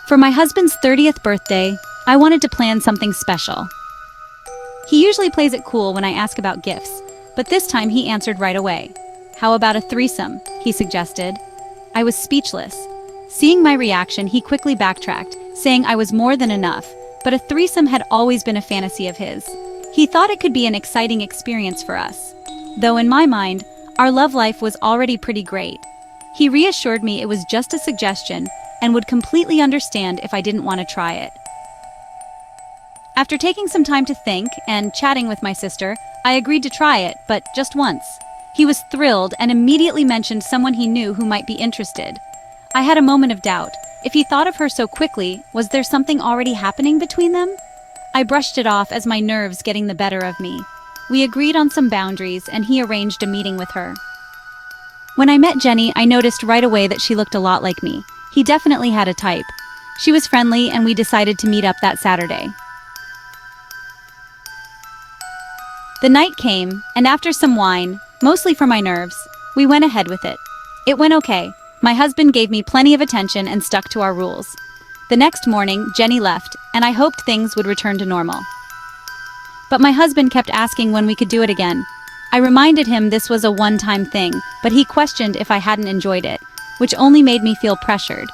For my husband's 30th birthday, I wanted to plan something special. He usually plays it cool when I ask about gifts, but this time he answered right away. How about a threesome? He suggested. I was speechless. Seeing my reaction, he quickly backtracked, saying I was more than enough, but a threesome had always been a fantasy of his. He thought it could be an exciting experience for us. Though in my mind, our love life was already pretty great. He reassured me it was just a suggestion and would completely understand if I didn't want to try it. After taking some time to think and chatting with my sister, I agreed to try it, but just once. He was thrilled and immediately mentioned someone he knew who might be interested. I had a moment of doubt. If he thought of her so quickly, was there something already happening between them? I brushed it off as my nerves getting the better of me. We agreed on some boundaries and he arranged a meeting with her. When I met Jenny, I noticed right away that she looked a lot like me. He definitely had a type. She was friendly and we decided to meet up that Saturday. The night came, and after some wine, mostly for my nerves, we went ahead with it. It went okay. My husband gave me plenty of attention and stuck to our rules. The next morning, Jenny left, and I hoped things would return to normal. But my husband kept asking when we could do it again. I reminded him this was a one-time thing, but he questioned if I hadn't enjoyed it, which only made me feel pressured.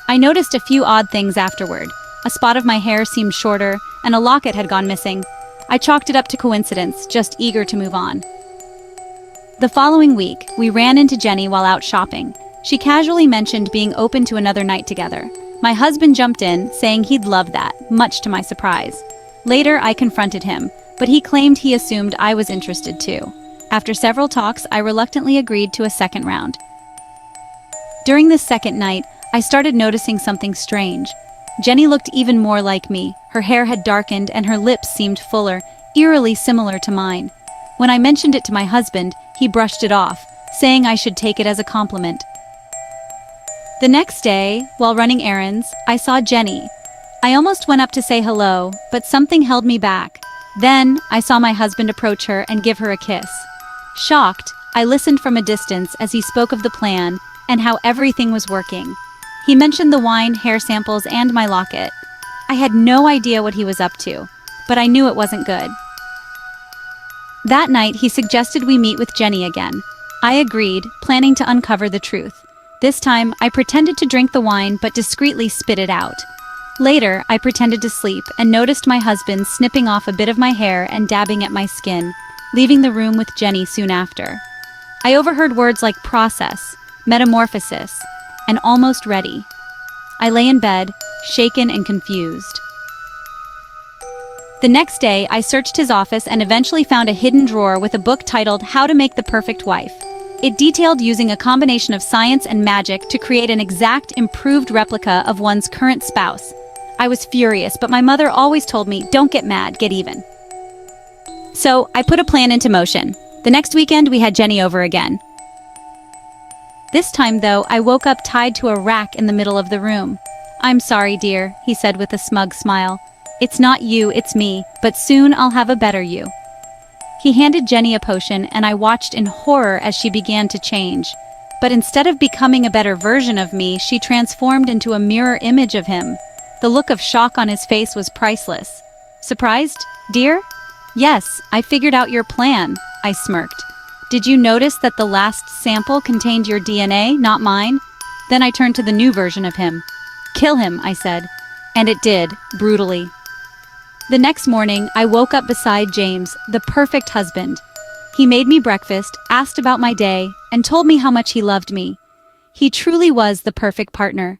I noticed a few odd things afterward. A spot of my hair seemed shorter, and a locket had gone missing. I chalked it up to coincidence, just eager to move on. The following week, we ran into Jenny while out shopping. She casually mentioned being open to another night together. My husband jumped in, saying he'd love that, much to my surprise. Later, I confronted him, but he claimed he assumed I was interested too. After several talks, I reluctantly agreed to a second round. During this second night, I started noticing something strange. Jenny looked even more like me. Her hair had darkened and her lips seemed fuller, eerily similar to mine. When I mentioned it to my husband, he brushed it off, saying I should take it as a compliment. The next day, while running errands, I saw Jenny. I almost went up to say hello, but something held me back. Then, I saw my husband approach her and give her a kiss. Shocked, I listened from a distance as he spoke of the plan and how everything was working. He mentioned the wine, hair samples, and my locket. I had no idea what he was up to, but I knew it wasn't good. That night, he suggested we meet with Jenny again. I agreed, planning to uncover the truth. This time, I pretended to drink the wine but discreetly spit it out. Later, I pretended to sleep and noticed my husband snipping off a bit of my hair and dabbing at my skin, leaving the room with Jenny soon after. I overheard words like process, metamorphosis, and almost ready. I lay in bed, shaken and confused. The next day, I searched his office and eventually found a hidden drawer with a book titled How to Make the Perfect Wife. It detailed using a combination of science and magic to create an exact, improved replica of one's current spouse. I was furious, but my mother always told me, don't get mad, get even. So, I put a plan into motion. The next weekend, we had Jenny over again. This time, though, I woke up tied to a rack in the middle of the room. I'm sorry, dear, he said with a smug smile. It's not you, it's me, but soon I'll have a better you. He handed Jenny a potion, and I watched in horror as she began to change. But instead of becoming a better version of me, she transformed into a mirror image of him. The look of shock on his face was priceless. Surprised, dear? Yes, I figured out your plan, I smirked. Did you notice that the last sample contained your DNA, not mine? Then I turned to the new version of him. Kill him, I said. And it did, brutally. The next morning, I woke up beside James, the perfect husband. He made me breakfast, asked about my day, and told me how much he loved me. He truly was the perfect partner.